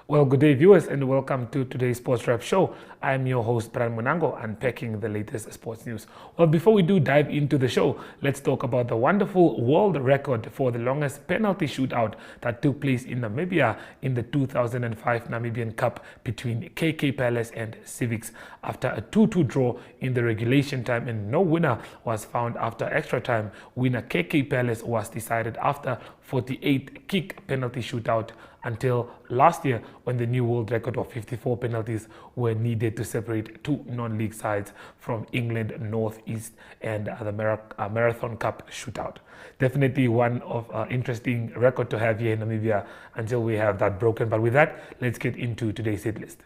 Well, good day, viewers, and welcome to today's SportWrap show. I'm your host, Brian Munango, unpacking the latest sports news. Well, before we do dive into the show, let's talk about the wonderful world record for the longest penalty shootout that took place in Namibia in the 2005 Namibian Cup between KK Palace and Civics. After a 2-2 draw in the regulation time and no winner was found after extra time, winner KK Palace was decided after 48 kick penalty shootout until last year when the new world record of 54 penalties were needed to separate two non-league sides from England Northeast and the Marathon Cup shootout. Definitely one of interesting record to have here in Namibia until we have that broken. But with that, let's get into today's hit list.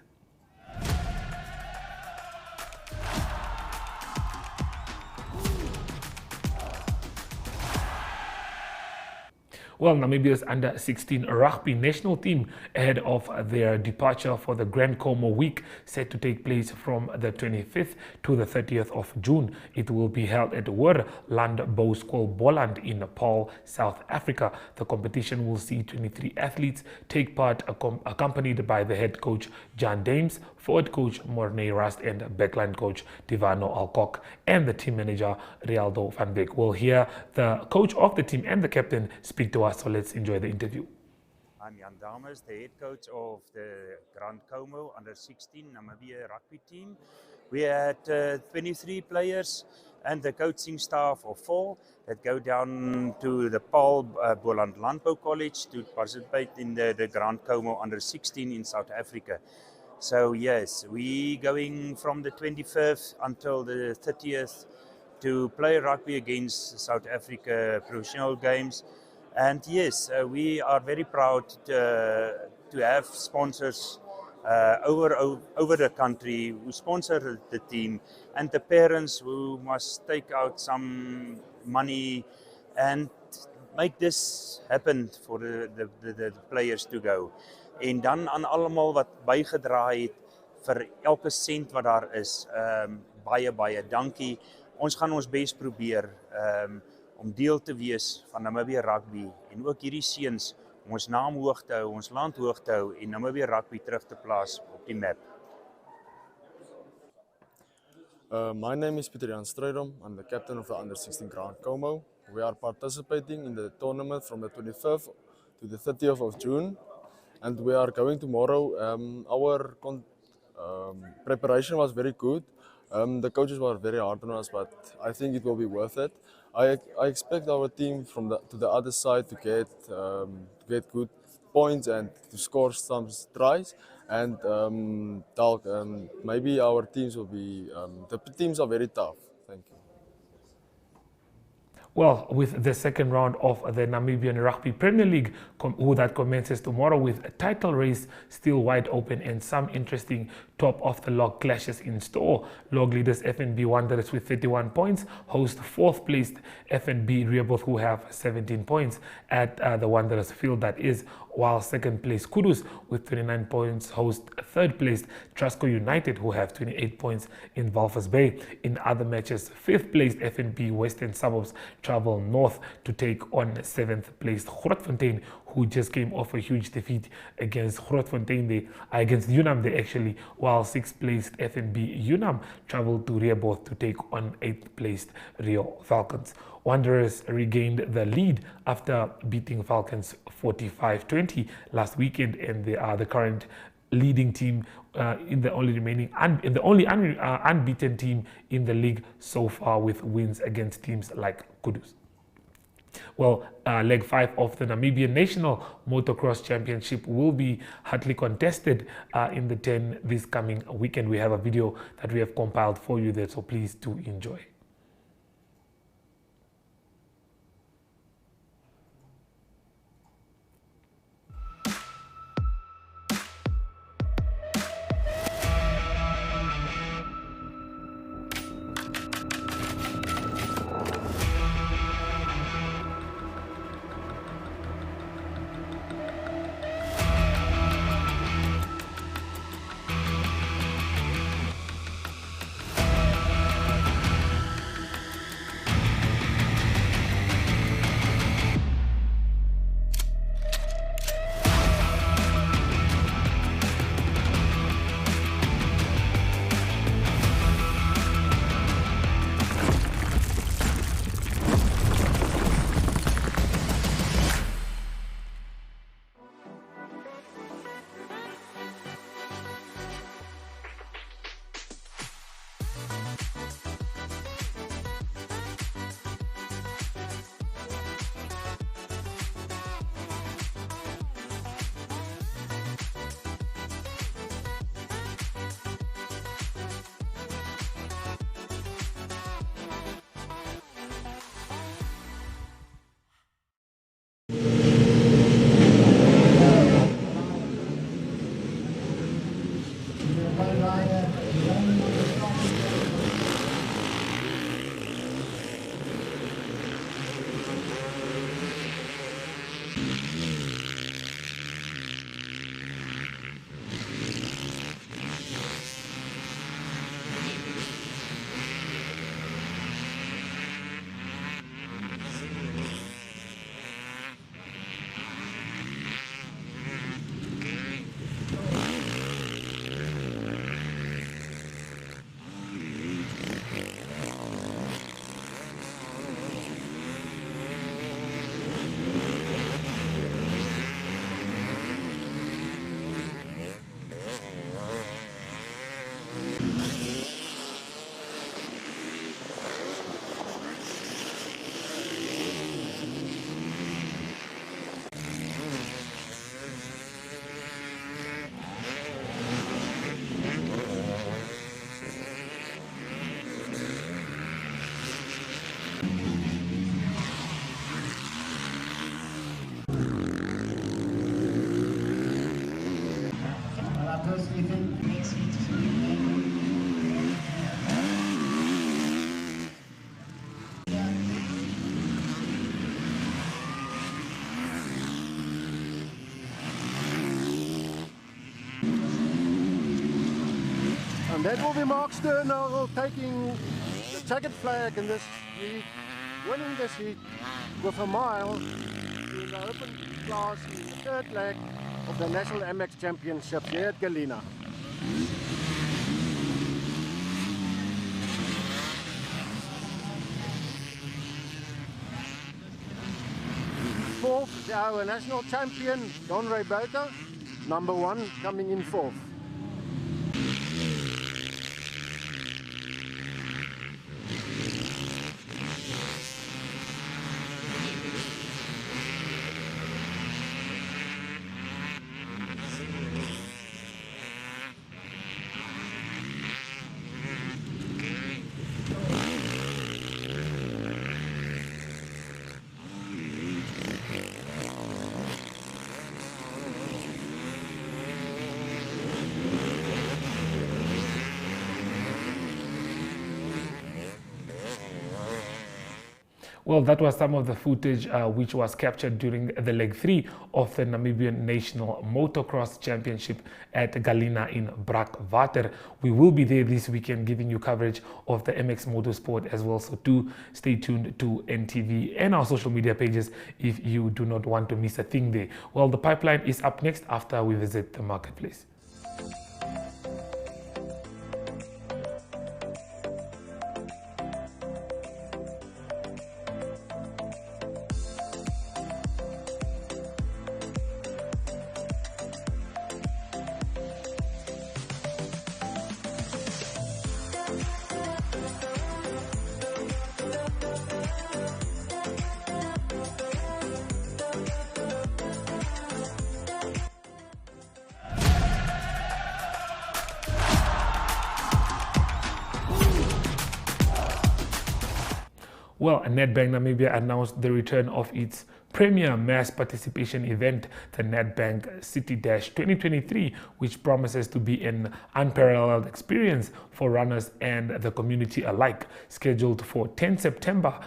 Well, Namibia's under-16 rugby national team ahead of their departure for the Grant Khomo week set to take place from the 25th to the 30th of June. It will be held at Landbouwskool in Nepal, South Africa. The competition will see 23 athletes take part, accompanied by the head coach John Dames, forward coach Mornay Rust, and backline coach Divano Alcock, and the team manager Rialdo van Beek. We'll hear the coach of the team and the captain speak to us. So let's enjoy the interview. I'm Jan Dames, the head coach of the Grant Khomo under-16 Namibia rugby team. We had 23 players and the coaching staff of 4 that go down to the Paul Boland Landbou College to participate in the Grant Khomo under-16 in South Africa. So yes, we going from the 25th until the 30th to play rugby against South Africa professional games. And yes, we are very proud to have sponsors over the country who sponsor the team, and the parents who must take out some money and make this happen for the players to go. En dan aan almal wat bygedra het vir elke sent wat daar is, baie dankie. Ons gaan ons bes probeer om deel te wees van Namibia Rugby en ook hierdie seuns om ons naam hoog te hou, ons land hoog te hou en Namibia Rugby terug te plaas op die map. My name is Pieter Jan Strydom. I'm the captain of the under-16 Grant Khomo. We are participating in the tournament from the 25th to the 30th of June, and we are going tomorrow. Our preparation was very good. The coaches were very hard on us, but I think it will be worth it. I expect our team from to the other side to get good points and to score some tries, and maybe our teams will be the teams are very tough. Thank you. Well, with the second round of the Namibian Rugby Premier League, that commences tomorrow, with a title race still wide open and some interesting top-of-the-log clashes in store. Log leaders FNB Wanderers with 31 points host 4th placed FNB Rehoboth, who have 17 points at the Wanderers field, that is, while 2nd place Kudus with 29 points host 3rd placed Trasco United, who have 28 points in Walvis Bay. In other matches, 5th placed FNB Western Suburbs travel north to take on 7th placed Grootfontein, who just came off a huge defeat against Grootfontein, against Unam actually, while 6th placed FNB Unam traveled to Rehoboth to take on 8th placed Rio Falcons. Wanderers regained the lead after beating Falcons 45-20 last weekend, and they are the current leading team in the only unbeaten team in the league so far, with wins against teams like Kudus. Well, leg 5 of the Namibian National Motocross Championship will be hotly contested in the 10 this coming weekend. We have a video that we have compiled for you there, so please do enjoy. first event next week. And that will be Mark Sterner taking the checkered flag in this heat, winning this heat with a mile in the open class in the third leg of the National MX Championship here at Galena. Fourth, our national champion, Don Ray Bota, number 1, coming in fourth. Well, that was some of the footage which was captured during the leg 3 of the Namibian National Motocross Championship at Galena in Brakwater. We will be there this weekend giving you coverage of the MX Motorsport as well. So do stay tuned to NTV and our social media pages if you do not want to miss a thing there. Well, the pipeline is up next after we visit the marketplace. Well, Nedbank Namibia announced the return of its premier mass participation event, the Nedbank City Dash 2023, which promises to be an unparalleled experience for runners and the community alike. Scheduled for 10 September,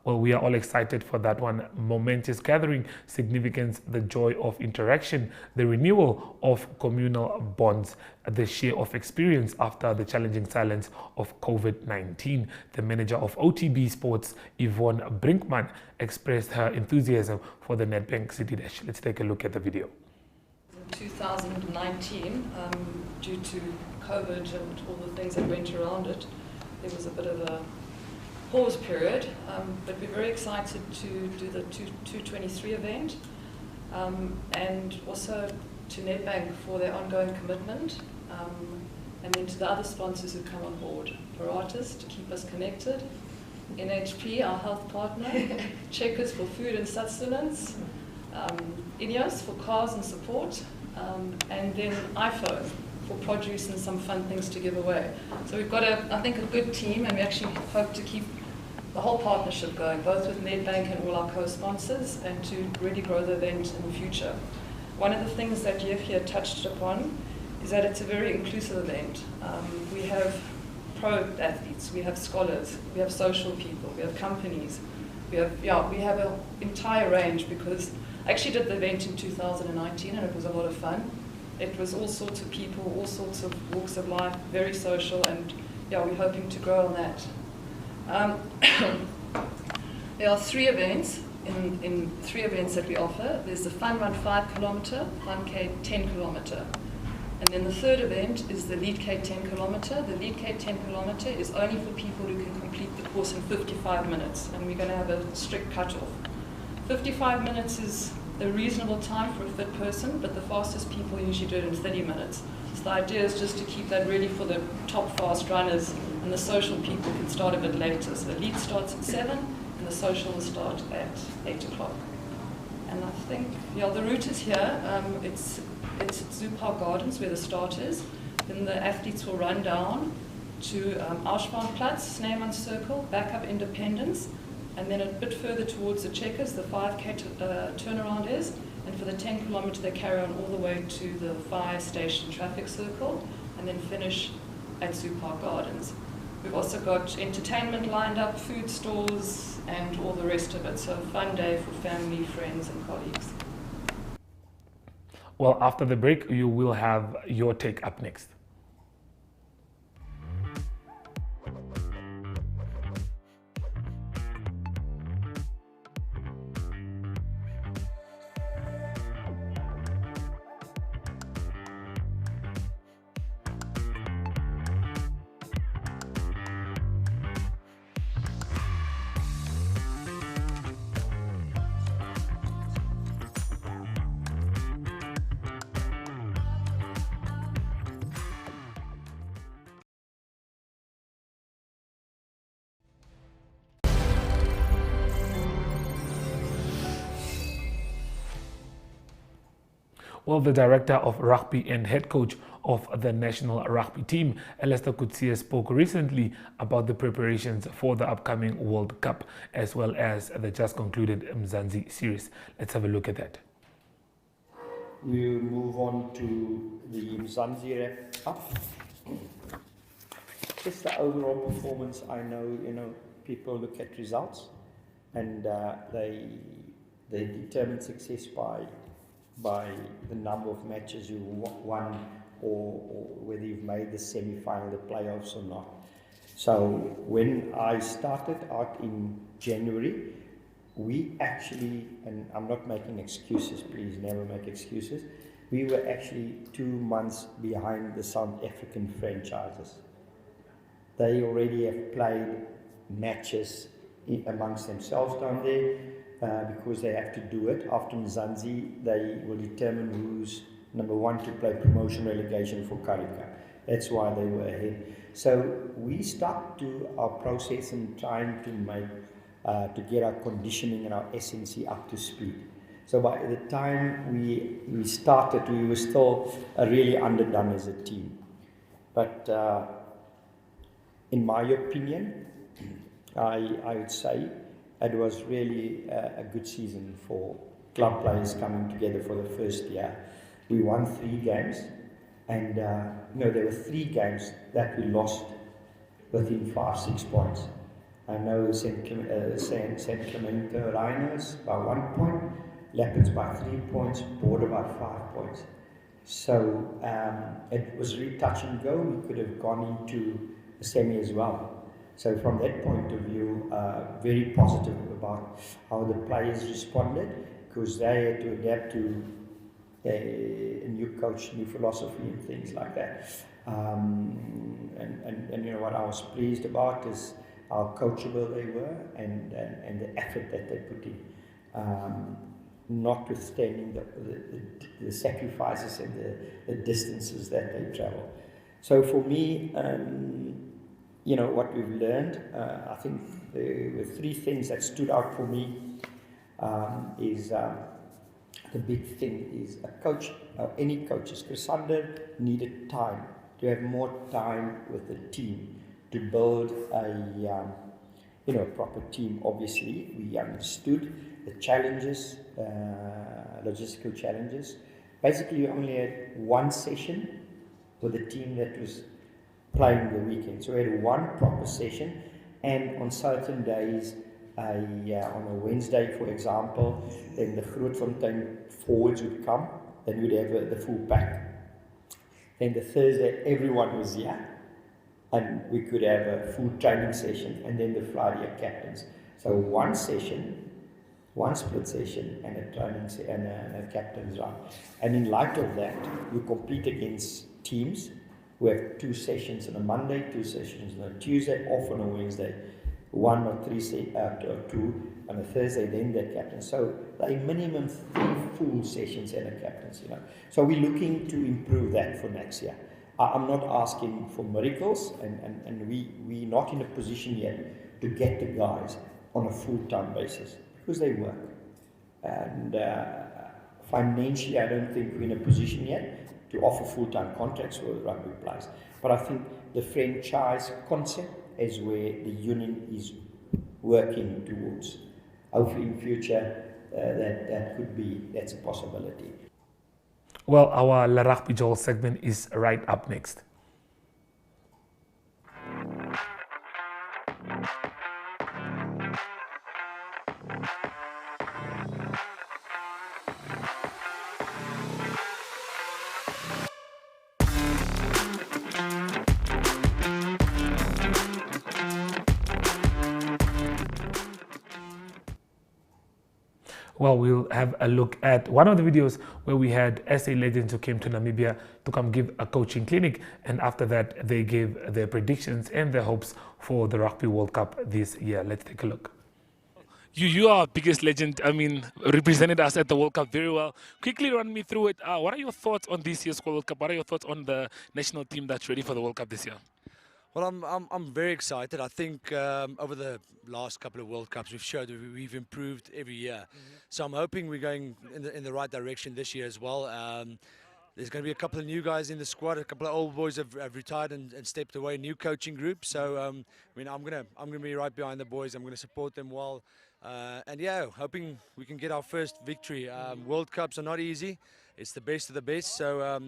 well, we are all excited for that one. Momentous gathering, significance, the joy of interaction, the renewal of communal bonds, the share of experience after the challenging silence of COVID-19. The manager of OTB Sports, Yvonne Brinkman, expressed her enthusiasm for the Nedbank City Dash. Let's take a look at the video. In 2019, due to COVID and all the things that went around it, there was a bit of a pause period, but we're very excited to do the 223 event, and also to Nedbank for their ongoing commitment, and then to the other sponsors who come on board, Paratus to keep us connected, NHP, our health partner, Checkers for food and sustenance, Ineos for cars and support, and then iPhone for produce and some fun things to give away. So we've got, I think, a good team, and we actually hope to keep the whole partnership going, both with Nedbank and all our co-sponsors, and to really grow the event in the future. One of the things that Jeff here touched upon is that it's a very inclusive event. We have pro athletes, we have scholars, we have social people, we have companies, we have an entire range, because I actually did the event in 2019 and it was a lot of fun. It was all sorts of people, all sorts of walks of life, very social, and yeah, we're hoping to grow on that. There are 3 events in 3 events that we offer. There's the Fun Run 5 kilometer, Fun K 10 kilometer. And then the 3rd event is the Lead K 10 kilometer. The Lead K 10 kilometer is only for people who can complete the course in 55 minutes, and we're going to have a strict cutoff. 55 minutes is a reasonable time for a fit person, but the fastest people usually do it in 30 minutes. So the idea is just to keep that really for the top fast runners, and the social people can start a bit later. So the lead starts at 7, and the social will start at 8 o'clock. And I think, yeah, the route is here. It's at Zoo Park Gardens where the start is. Then the athletes will run down to Ausbahnplatz, Sneeman Circle, back up Independence, and then a bit further towards the Checkers, the 5K turnaround is, And for the 10 kilometre, they carry on all the way to the fire station traffic circle and then finish at Zoo Park Gardens. We've also got entertainment lined up, food stores, and all the rest of it. So a fun day for family, friends, and colleagues. Well, after the break, you will have your take up next. Well, the director of rugby and head coach of the national rugby team, Alistair Coetzee, spoke recently about the preparations for the upcoming World Cup as well as the just concluded Mzansi series. Let's have a look at that. We'll move on to the Mzansi wrap-up. Just the overall performance. I know, people look at results and they determine success by the number of matches you won or whether you've made the semi-final, the playoffs or not. So when I started out in January, we actually, and I'm not making excuses, please never make excuses, we were actually 2 months behind the South African franchises. They already have played matches amongst themselves down there. Because they have to do it. After Mzansi, they will determine who's number one to play promotion relegation for Karika. That's why they were ahead. So we stuck to our process and trying to make, to get our conditioning and our SNC up to speed. So by the time we started, we were still really underdone as a team. But in my opinion, I would say, it was really a good season for club players coming together for the first year. We won 3 games, and there were 3 games that we lost within 5-6 points. I know St. Clemente Rhinos by 1 point, Leopards by 3 points, Border by 5 points. So it was really touch and go. We could have gone into a semi as well. So from that point of view, very positive about how the players responded, because they had to adapt to a new coach, new philosophy and things like that. And what I was pleased about is how coachable they were and the effort that they put in, notwithstanding the sacrifices and the distances that they travel. So for me, what we've learned, I think there were 3 things that stood out for me. The big thing is a coach, any coaches. Chrysander needed time, to have more time with the team, to build a proper team. Obviously, we understood the challenges, logistical challenges. Basically, we only had 1 session with a team that was playing the weekend. So we had 1 proper session, and on certain days, on a Wednesday, for example, then the Grootfontein forwards would come, then we'd have the full pack. Then the Thursday, everyone was here, and we could have a full training session, and then the Friday a captains. So 1 session, 1 split session, and a training and a captain's run. And in light of that, you compete against teams. We have 2 sessions on a Monday, 2 sessions on a Tuesday, off on a Wednesday, 1 or 3 or 2 on a Thursday, then the captain. So a minimum 3 full sessions and a captain's, So we're looking to improve that for next year. I'm not asking for miracles, and we're not in a position yet to get the guys on a full-time basis because they work. And financially, I don't think we're in a position yet to offer full-time contracts for rugby players. But I think the franchise concept is where the union is working towards. Hopefully in future, that's a possibility. Well, our La Rugby Joel segment is right up next. Well, we'll have a look at one of the videos where we had SA legends who came to Namibia to come give a coaching clinic, and after that they gave their predictions and their hopes for the Rugby World Cup this year. Let's take a look. You are our biggest legend. I mean, represented us at the World Cup very well. Quickly run me through it. What are your thoughts on this year's World Cup? What are your thoughts on the national team that's ready for the World Cup this year? Well, I'm very excited. I think over the last couple of World Cups, we've showed that we've improved every year. So I'm hoping we're going in the right direction this year as well. There's going to be a couple of new guys in the squad. A couple of old boys have retired and stepped away. New coaching group. So I mean, I'm gonna be right behind the boys. I'm going to support them well. And yeah, hoping we can get our first victory. World Cups are not easy. It's the best of the best. So.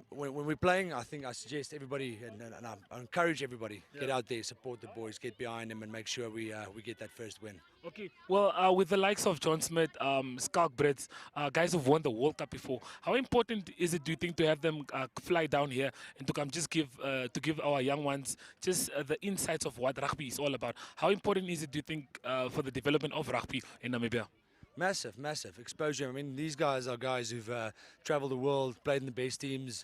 When we're playing, I suggest everybody, and I encourage everybody, get out there, support the boys, get behind them, and make sure we get that first win. Okay. Well, with the likes of John Smith, Skalk Brits, guys who've won the World Cup before, how important is it, do you think, to have them fly down here and to come just give our young ones just the insights of what rugby is all about? How important is it, do you think, for the development of rugby in Namibia? Massive exposure. I mean, these guys are guys who've traveled the world, played in the best teams,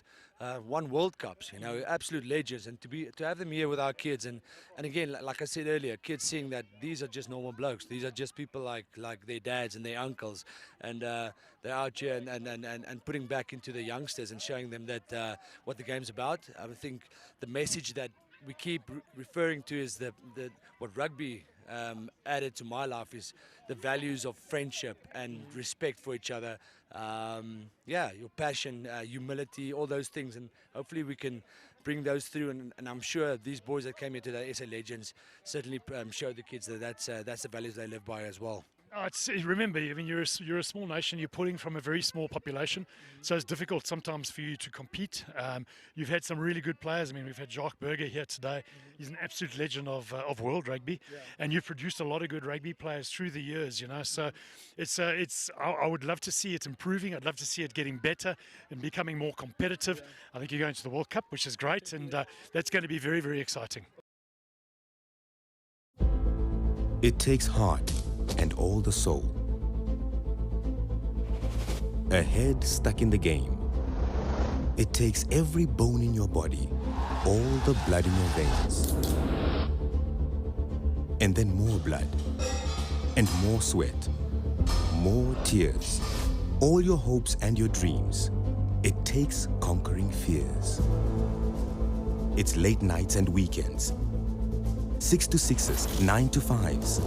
won World Cups. You know, absolute legends. And to have them here with our kids, and again, like I said earlier, kids seeing that these are just normal blokes. These are just people like their dads and their uncles, and they're out here and putting back into the youngsters and showing them that what the game's about. I think the message that we keep referring to is what rugby added to my life is the values of friendship and respect for each other. Yeah, your passion, humility, all those things, and hopefully we can bring those through. And I'm sure these boys that came here today, SA legends, certainly show the kids that that's the values they live by as well. Remember, I mean, you're a small nation. You're pulling from a very small population, so it's difficult sometimes for you to compete. You've had some really good players. I mean, we've had Jacques Burger here today. He's an absolute legend of world rugby, and you've produced a lot of good rugby players through the years. You know, so I would love to see it improving. I'd love to see it getting better and becoming more competitive. I think you're going to the World Cup, which is great, and that's going to be very, very exciting. It takes heart and all the soul. A head stuck in the game. It takes every bone in your body, all the blood in your veins. And then more blood, and more sweat, more tears, all your hopes and your dreams. It takes conquering fears. It's late nights and weekends, 6 to 6s, 9 to 5s.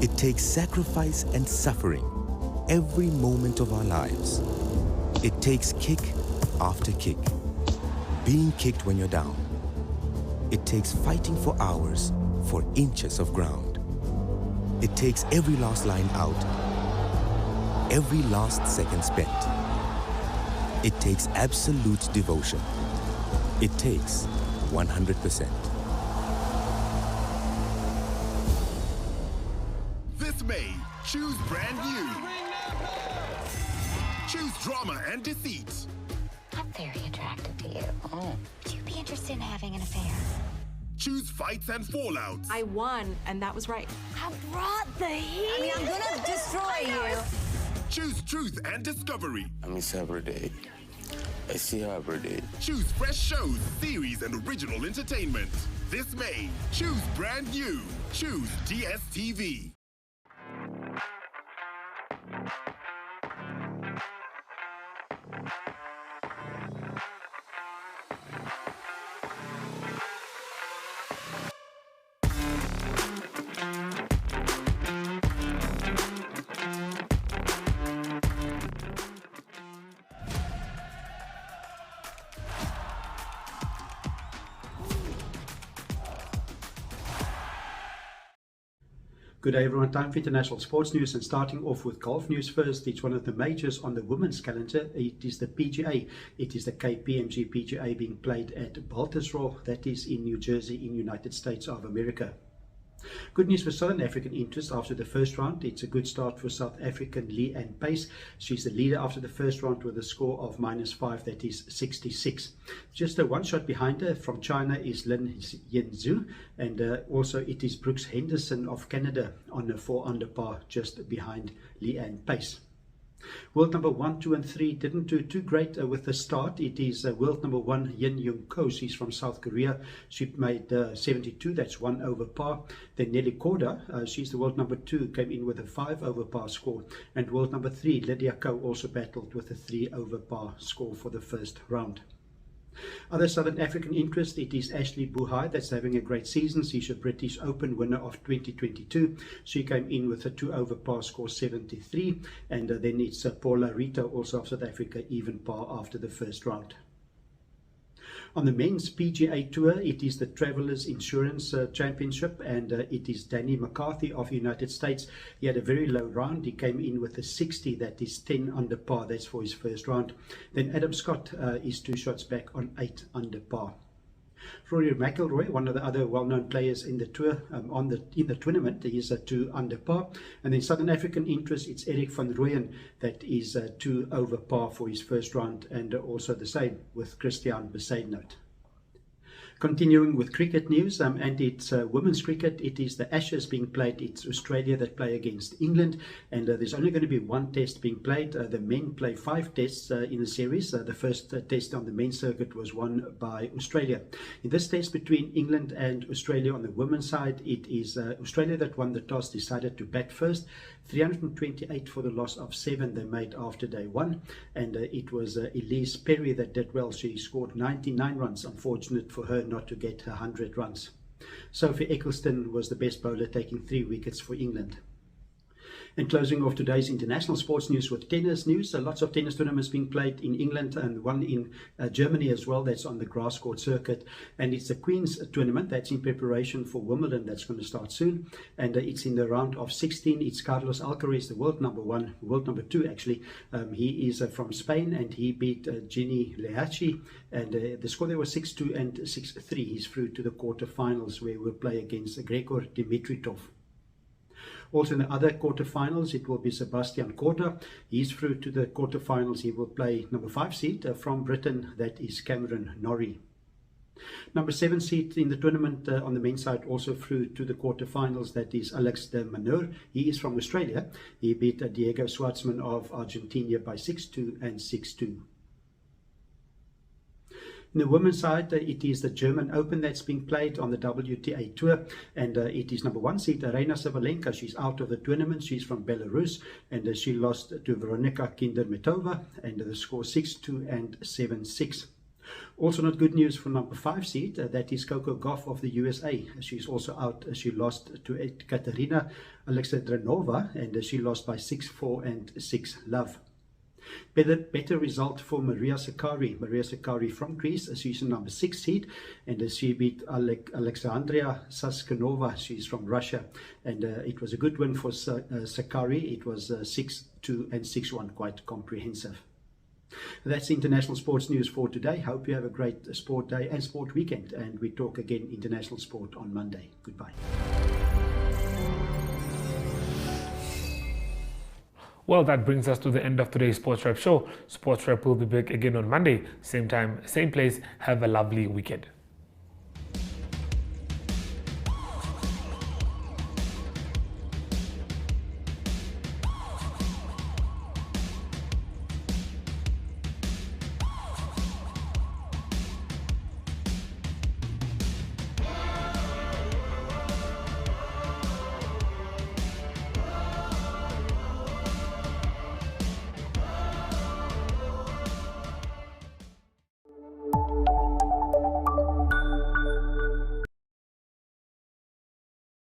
It takes sacrifice and suffering every moment of our lives. It takes kick after kick, being kicked when you're down. It takes fighting for hours for inches of ground. It takes every last line out, every last second spent. It takes absolute devotion. It takes 100%. This May, choose brand new. Choose drama and deceit. I'm very attracted to you. Oh. Would you be interested in having an affair? Choose fights and fallouts. I won, and that was right. I brought the heat. I mean, I'm gonna destroy you. Choose truth and discovery. I miss her every day. I see her every day. Choose fresh shows, series, and original entertainment. This May, choose brand new. Choose DSTV. Good day everyone, time for international sports news, and starting off with golf news first. It's one of the majors on the women's calendar. It is the PGA. It is the KPMG PGA being played at Baltusrol, that is in New Jersey in United States of America. Good news for Southern African interest after the first round. It's a good start for South African Leanne Pace. She's the leader after the first round with a score of -5, that is 66. Just a one shot behind her from China is Lin Yinzhu, and also it is Brooks Henderson of Canada on a 4 under par just behind Leanne Pace. World number 1, 2 and 3 didn't do too great with the start. It is world number 1 Yin Young Ko. She's from South Korea. She made 72, that's 1 over par. Then Nelly Korda, she's the world number 2, came in with a 5 over par score. And world number 3 Lydia Ko also battled with a 3 over par score for the first round. Other Southern African interest, it is Ashley Buhai that's having a great season. She's a British Open winner of 2022. She came in with a 2 over par score 73, and then it's Paula Rito, also of South Africa, even par after the first round. On the men's PGA Tour, it is the Travelers Insurance Championship, and it is Danny McCarthy of the United States. He had a very low round. He came in with a 60, that is 10 under par. That's for his first round. Then Adam Scott is 2 shots back on 8 under par. Rory McIlroy, one of the other well-known players in the tour, in the tournament, he is a 2 under par. And then Southern African interest, it's Eric van Rooyen, that is 2 over par for his first round, and also the same with Christian Besaidnout. Continuing with cricket news, and it's women's cricket. It is the Ashes being played. It's Australia that play against England, and there's only going to be 1 test being played. The men play 5 tests in the series. The first test on the men's circuit was won by Australia. In this test between England and Australia on the women's side, it is Australia that won the toss, decided to bat first. 328 for the loss of 7 they made after day 1, and it was Elise Perry that did well. She scored 99 runs. Unfortunate for her not to get 100 runs. Sophie Eccleston was the best bowler, taking 3 wickets for England. And closing off today's international sports news with tennis news. Lots of tennis tournaments being played in England, and one in Germany as well, that's on the grass court circuit. And it's the Queen's tournament that's in preparation for Wimbledon, that's going to start soon. And it's in the round of 16. It's Carlos Alcaraz, the world number 1, world number 2 actually. He is from Spain, and he beat Gini Lehachi. And the score there was 6-2 and 6-3. He's through to the quarterfinals, where we'll play against Gregor Dimitrov. Also in the other quarterfinals, it will be Sebastian Korda. He's through to the quarterfinals. He will play number 5 seed from Britain, that is Cameron Norrie. Number 7 seed in the tournament on the men's side, also through to the quarterfinals, that is Alex de Minaur. He is from Australia. He beat Diego Schwartzman of Argentina by 6-2 and 6-2. In the women's side, it is the German Open that's being played on the WTA Tour, and it is number 1 seed Aryna Sabalenka. She's out of the tournament. She's from Belarus, and she lost to Veronika Kindermetova, and the score 6-2 and 7-6. Also not good news for number 5 seed, that is Coco Gauff of the USA. She's also out. She lost to Katerina Alexandrinova, and she lost by 6-4 and 6-love. Better result for Maria Sakkari. Maria Sakkari from Greece. She's number 6 seed, and she beat Alexandria Saskanova. She's from Russia, and it was a good win for Sakkari. It was 6-2 and 6-1, quite comprehensive. That's international sports news for today. Hope you have a great sport day and sport weekend, and we talk again international sport on Monday. Goodbye. Well, that brings us to the end of today's SportsWrap show. SportsWrap will be back again on Monday, same time, same place. Have a lovely weekend.